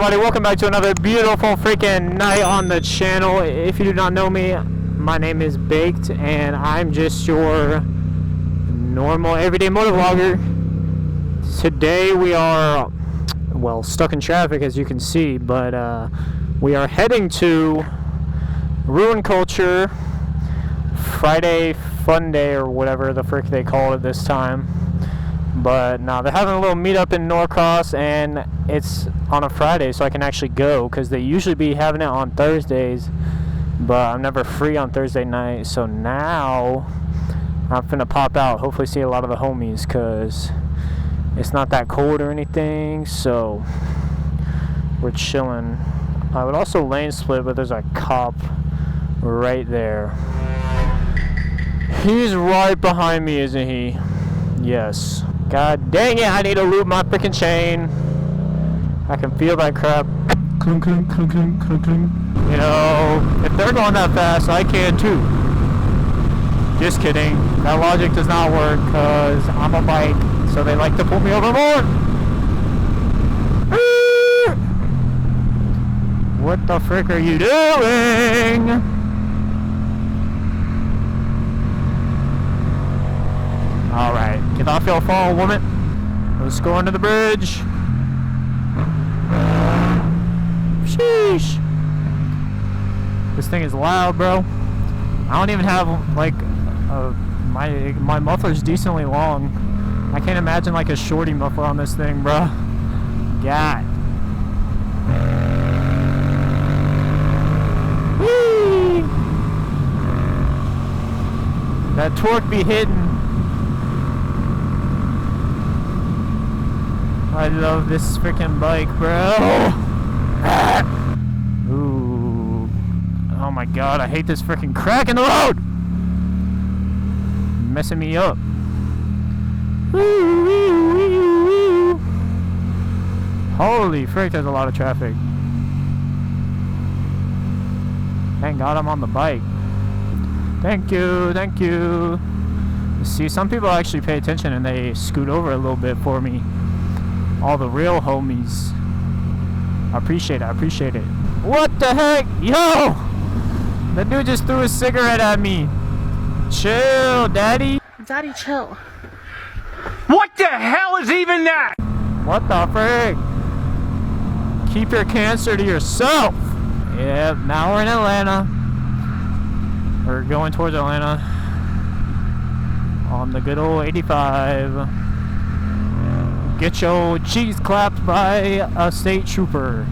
everybody? Welcome back to another beautiful freaking night on the channel. If you do not know me, my name is Baked, and I'm just your normal everyday motovlogger. Today we are, well, stuck in traffic as you can see, but we are heading to Ruin Culture Friday Fun Day, or whatever the frick they call it this time. But now they're having a little meetup in Norcross, and it's on a Friday, so I can actually go, because they usually be having it on Thursdays, but I'm never free on Thursday night. So now I'm finna pop out, hopefully see a lot of the homies, because it's not that cold or anything, so we're chilling. I would also lane split, but there's a cop right there. He's right behind me, isn't he? Yes. God dang it, I need to loop my freaking chain. I can feel that crap. Clunk, clunk, clunk, clunk, clunk, clunk. You know, if they're going that fast, I can too. Just kidding. That logic does not work, because I'm a bike, so they like to pull me over more. What the frick are you doing? Alright, get off your phone, woman. Let's go under the bridge. Sheesh. This thing is loud, bro. I don't even have, like, my muffler's decently long. I can't imagine, like, a shorty muffler on this thing, bro. God. Whee! That torque be hidden. I love this freaking bike, bro. Ooh. Oh my god, I hate this freaking crack in the road. Messing me up. Holy frick, there's a lot of traffic. Thank god I'm on the bike. Thank you, thank you. See, some people actually pay attention and they scoot over a little bit for me. All the real homies. I appreciate it, I appreciate it. What the heck? Yo! The dude just threw a cigarette at me. Chill, daddy. Daddy, chill. What the hell is even that? What the frick? Keep your cancer to yourself. Yep, now we're in Atlanta. We're going towards Atlanta. On the good old 85. Get your cheese clapped by a state trooper.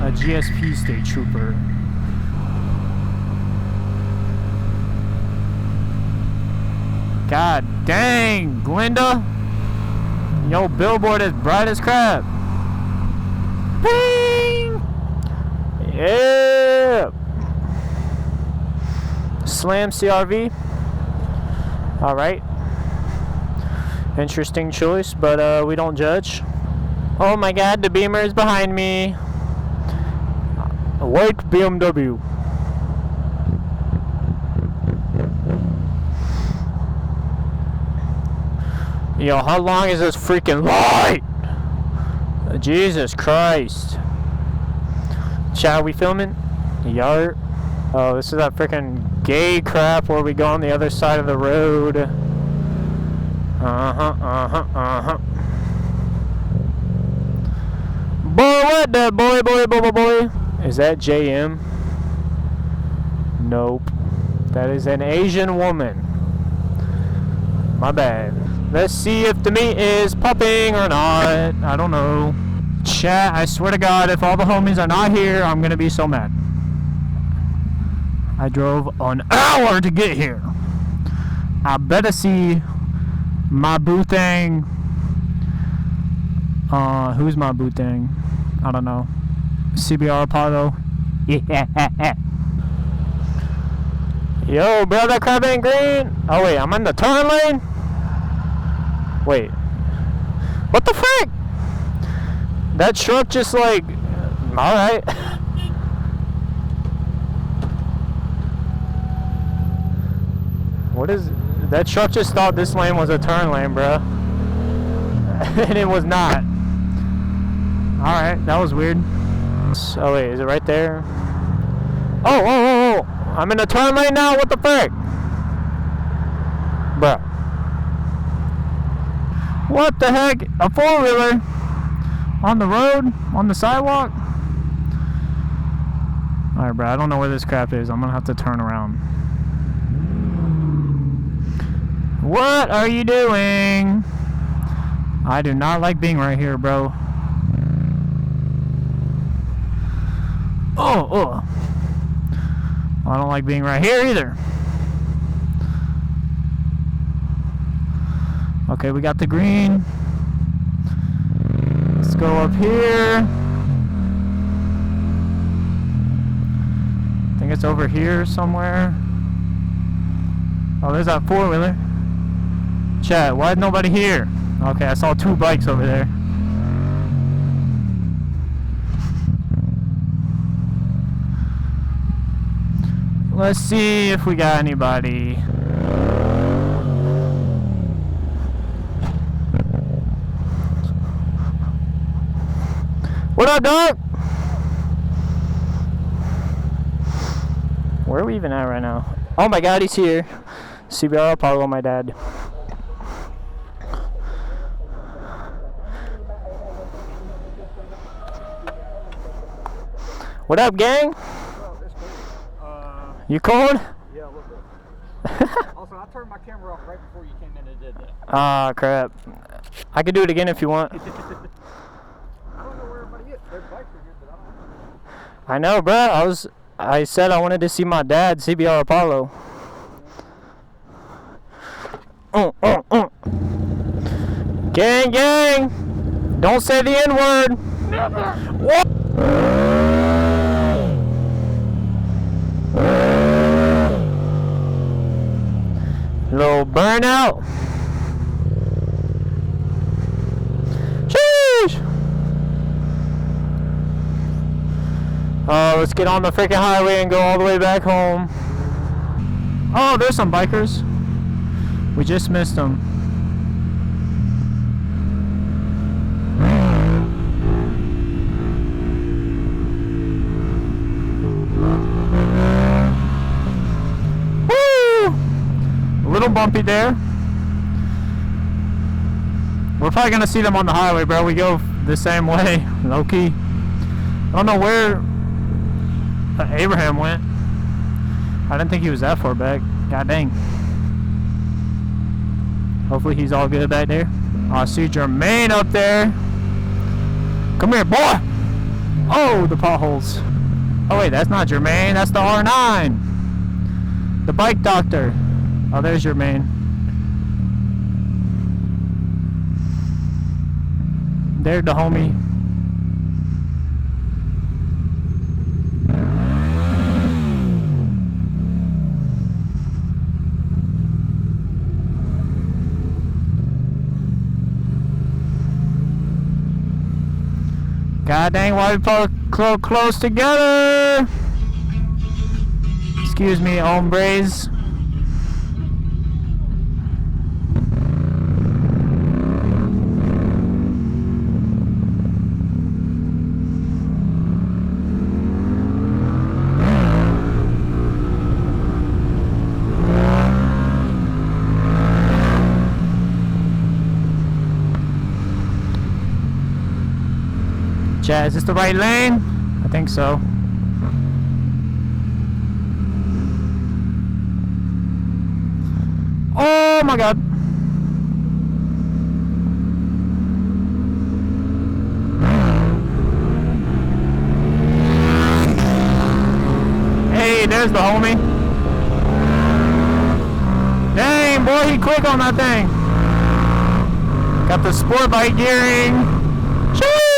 A GSP state trooper. God dang, Glinda. Yo, billboard is bright as crap. Bing! Yeah! Slam CRV. Alright. Interesting choice, but we don't judge. Oh my god, the Beamer is behind me. A white BMW. Yo, how long is this freaking light? Jesus Christ. Shall we filming? Yart. Oh, this is that freaking gay crap where we go on the other side of the road. Boy, what the boy. Is that JM? Nope. That is an Asian woman. My bad. Let's see if the meat is popping or not. I don't know. Chat, I swear to God, if all the homies are not here, I'm gonna be so mad. I drove an hour to get here. I better see my boo thing. Who's my boo thing? I don't know. CBR Apollo. Yeah. Yo, bro, that crap ain't green. Oh wait, I'm in the turn lane. Wait. What the frick? That truck just like. All right. What is? That truck just thought this lane was a turn lane, bro. And it was not. Alright, that was weird. Oh wait, is it right there? Oh! I'm in a turn lane now, what the frick? Bruh. What the heck? A four-wheeler? On the road? On the sidewalk? Alright, bro, I don't know where this crap is. I'm gonna have to turn around. What are you doing? I do not like being right here, bro. Oh. I don't like being right here either. Okay, we got the green. Let's go up here. I think it's over here somewhere. Oh, there's that four-wheeler. Chat, why is nobody here? Okay, I saw two bikes over there. Let's see if we got anybody. What up, dog? Where are we even at right now? Oh my god, he's here. CBR Apollo, my dad. What up, gang? You cold? Yeah, a little bit. Also, I turned my camera off right before you came in and did that. Ah, crap. I could do it again if you want. I don't know where everybody is. Their bikes are here, but I don't know. I know, bro. I said I wanted to see my dad, CBR Apollo. Gang! Don't say the N-word! Never! What? Little burnout. Sheesh! Let's get on the freaking highway and go all the way back home. Oh, there's some bikers. We just missed them. Woo! A little bumpy there. We're probably gonna see them on the highway, bro. We go the same way, low key. I don't know where Abraham went. I didn't think he was that far back. God dang. Hopefully he's all good back there. Oh, I see Jermaine up there. Come here, boy. Oh, the potholes. Oh wait, that's not Jermaine. That's the R9. The bike doctor. Oh, there's Jermaine. There's the homie. God dang, why we park close together? Excuse me, hombres. Chat, is this the right lane? I think so. Oh my god. Hey, there's the homie. Dang, boy, he quick on that thing. Got the sport bike gearing. Shoo!